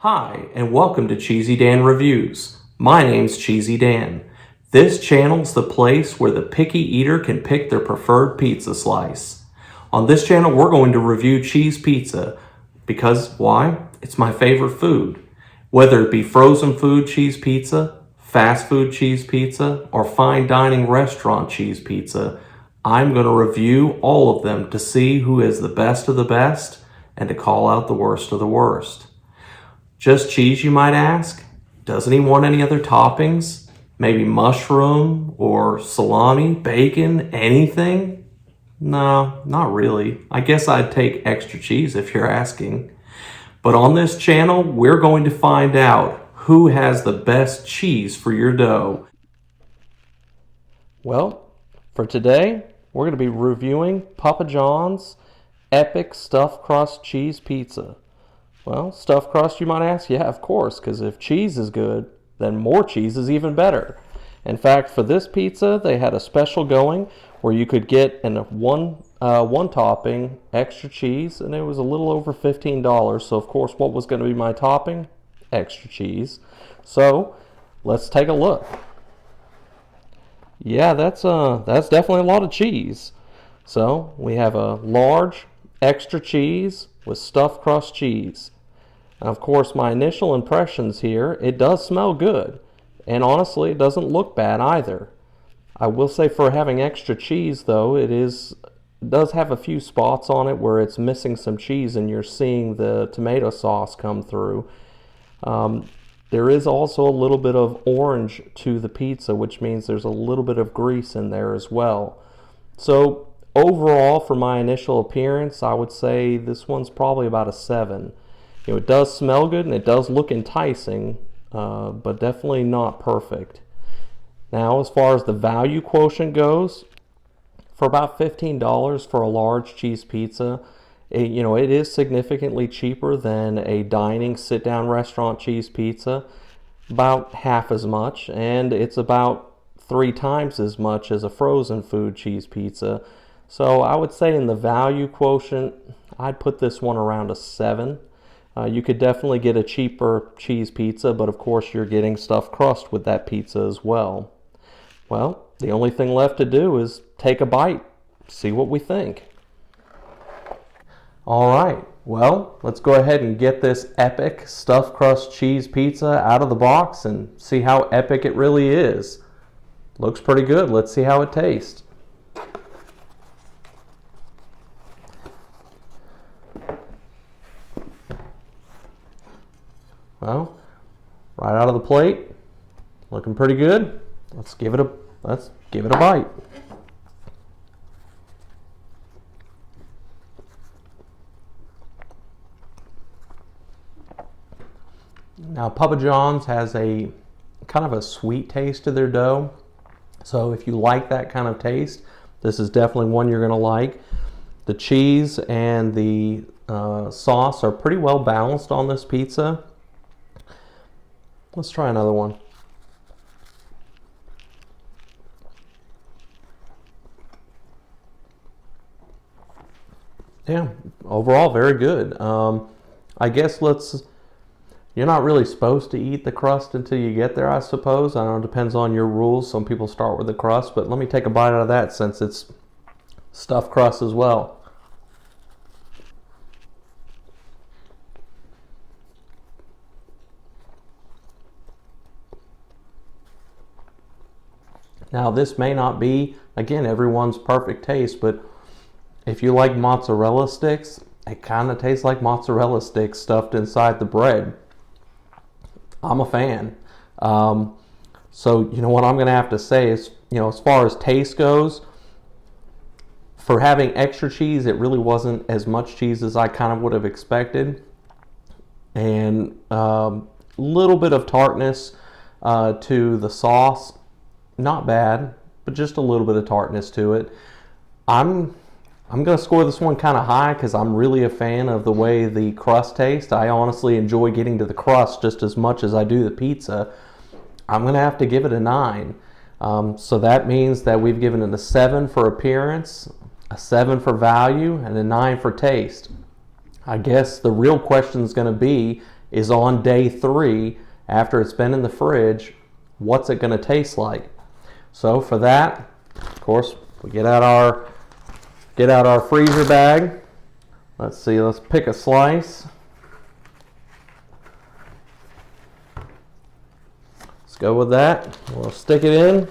Hi, and welcome to Cheesy Dan Reviews. My name's Cheesy Dan. This channel's the place where the picky eater can pick their preferred pizza slice. On this channel, we're going to review cheese pizza because, why? It's my favorite food. Whether it be frozen food cheese pizza, fast food cheese pizza, or fine dining restaurant cheese pizza, I'm going to review all of them to see who is the best of the best and to call out the worst of the worst. Just cheese, you might ask? Doesn't he want any other toppings? Maybe mushroom or salami, bacon, anything? No, not really. I guess I'd take extra cheese if you're asking. But on this channel, we're going to find out who has the best cheese for your dough. Well, for today, we're going to be reviewing Papa John's Epic Stuffed Crust Cheese Pizza. Well, stuffed crust, you might ask? Yeah, of course, because if cheese is good, then more cheese is even better. In fact, for this pizza, they had a special going where you could get one topping, extra cheese, and it was a little over $15. So, of course, what was going to be my topping? Extra cheese. So, let's take a look. Yeah, that's definitely a lot of cheese. So, we have a large extra cheese with stuffed crust cheese. Now, of course, my initial impressions here, it does smell good. And honestly, it doesn't look bad either. I will say for having extra cheese, though, it does have a few spots on it where it's missing some cheese and you're seeing the tomato sauce come through. There is also a little bit of orange to the pizza, which means there's a little bit of grease in there as well. So overall, for my initial appearance, I would say this one's probably about a 7. It does smell good and it does look enticing, but definitely not perfect. Now, as far as the value quotient goes, for about $15 for a large cheese pizza, it is significantly cheaper than a dining sit-down restaurant cheese pizza, about half as much, and it's about 3 times as much as a frozen food cheese pizza. So I would say in the value quotient, I'd put this one around a 7. You could definitely get a cheaper cheese pizza, but of course you're getting stuffed crust with that pizza as well. Well, the only thing left to do is take a bite, see what we think. All right, well, let's go ahead and get this epic stuffed crust cheese pizza out of the box and see how epic it really is. Looks pretty good. Let's see how it tastes. Well, right out of the plate, looking pretty good. Let's give it a bite. Now, Papa John's has a kind of a sweet taste to their dough. So if you like that kind of taste, this is definitely one you're going to like. The cheese and the sauce are pretty well balanced on this pizza. Let's try another one. Yeah, overall very good. I guess you're not really supposed to eat the crust until you get there, I suppose. I don't know, it depends on your rules. Some people start with the crust, but let me take a bite out of that since it's stuffed crust as well. Now, this may not be, again, everyone's perfect taste, but if you like mozzarella sticks, it kind of tastes like mozzarella sticks stuffed inside the bread. I'm a fan. So, what I'm going to have to say is, as far as taste goes, for having extra cheese, it really wasn't as much cheese as I kind of would have expected. And a little bit of tartness to the sauce. Not bad, but just a little bit of tartness to it. I'm going to score this one kind of high because I'm really a fan of the way the crust tastes. I honestly enjoy getting to the crust just as much as I do the pizza. I'm going to have to give it a 9. So that means that we've given it a 7 for appearance, a 7 for value, and a 9 for taste. I guess the real question is going to be, is on day 3 after it's been in the fridge. What's it going to taste like? So for that, of course, we get out our freezer bag. Let's see, let's pick a slice. Let's go with that. We'll stick it in.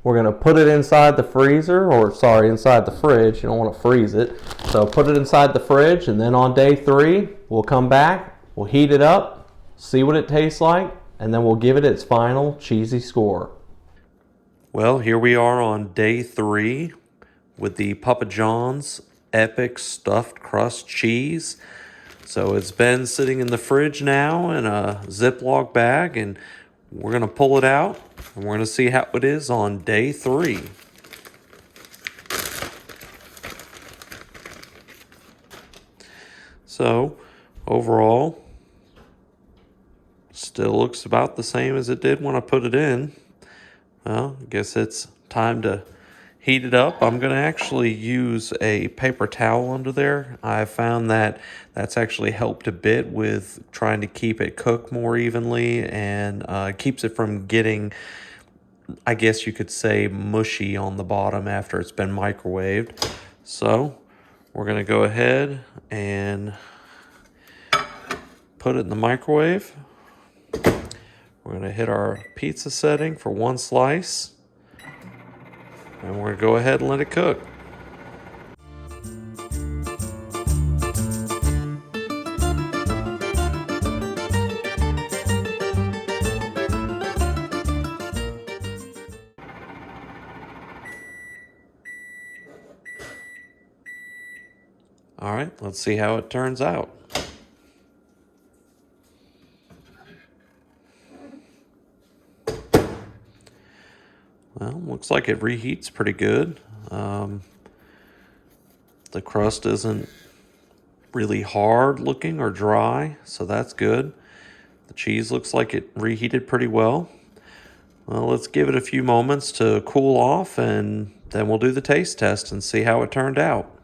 We're going to put it inside the freezer, or sorry, inside the fridge. You don't want to freeze it. So put it inside the fridge, and then on day 3, we'll come back, we'll heat it up, see what it tastes like, and then we'll give it its final cheesy score. Well, here we are on day 3 with the Papa John's Epic Stuffed Crust Cheese. So it's been sitting in the fridge now in a Ziploc bag, and we're going to pull it out, and we're going to see how it is on day 3. So, overall, still looks about the same as it did when I put it in. Well, I guess it's time to heat it up. I'm going to actually use a paper towel under there. I found that that's actually helped a bit with trying to keep it cooked more evenly, and keeps it from getting, I guess you could say, mushy on the bottom after it's been microwaved. So we're going to go ahead and put it in the microwave. We're going to hit our pizza setting for 1 slice. And we're going to go ahead and let it cook. All right, let's see how it turns out. Well, looks like it reheats pretty good. The crust isn't really hard looking or dry, so that's good. The cheese looks like it reheated pretty well. Well, let's give it a few moments to cool off, and then we'll do the taste test and see how it turned out.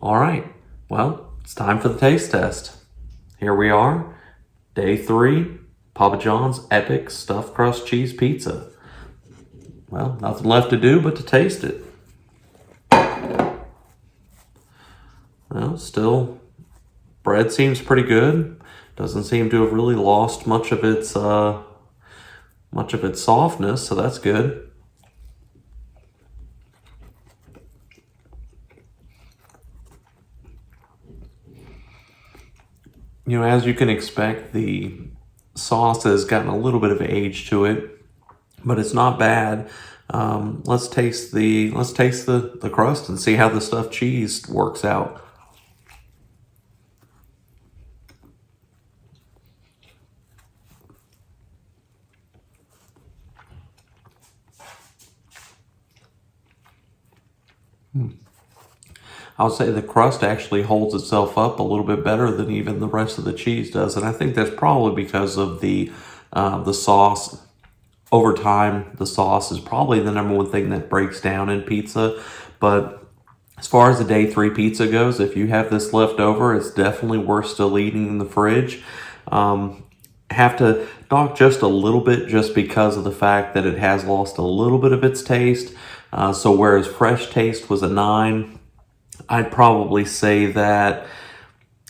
All right, well, it's time for the taste test. Here we are, day 3, Papa John's Epic Stuffed Crust Cheese Pizza. Well, nothing left to do but to taste it. Well, still, bread seems pretty good. Doesn't seem to have really lost much of its softness, so that's good. You know, as you can expect, the sauce has gotten a little bit of age to it, but it's not bad. Let's taste the crust and see how the stuffed cheese works out. I would say the crust actually holds itself up a little bit better than even the rest of the cheese does, and I think that's probably because of the sauce. Over time, the sauce is probably the number one thing that breaks down in pizza. But as far as the day 3 pizza goes, if you have this left over, it's definitely worth still eating in the fridge. Have to knock just a little bit just because of the fact that it has lost a little bit of its taste. So whereas fresh taste was a 9, I'd probably say that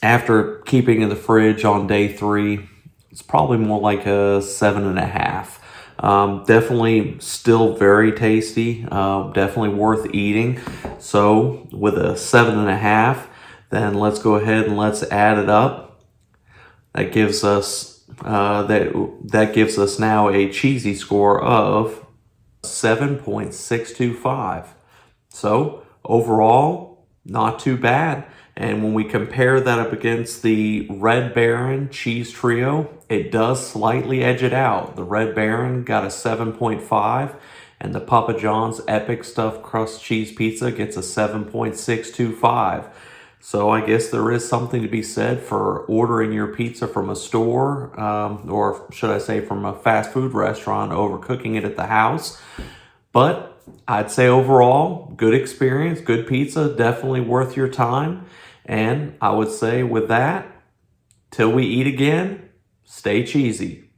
after keeping in the fridge on day 3, it's probably more like a 7.5. Definitely still very tasty, definitely worth eating. So with a 7.5, then let's go ahead and let's add it up. That gives us that gives us now a cheesy score of 7.625. So overall, not too bad. And when we compare that up against the Red Baron Cheese Trio, it does slightly edge it out. The Red Baron got a 7.5, and the Papa John's Epic Stuffed Crust Cheese Pizza gets a 7.625. So I guess there is something to be said for ordering your pizza from a store, or should I say from a fast food restaurant, over cooking it at the house. But I'd say overall, good experience, good pizza, definitely worth your time. And I would say with that, till we eat again, stay cheesy.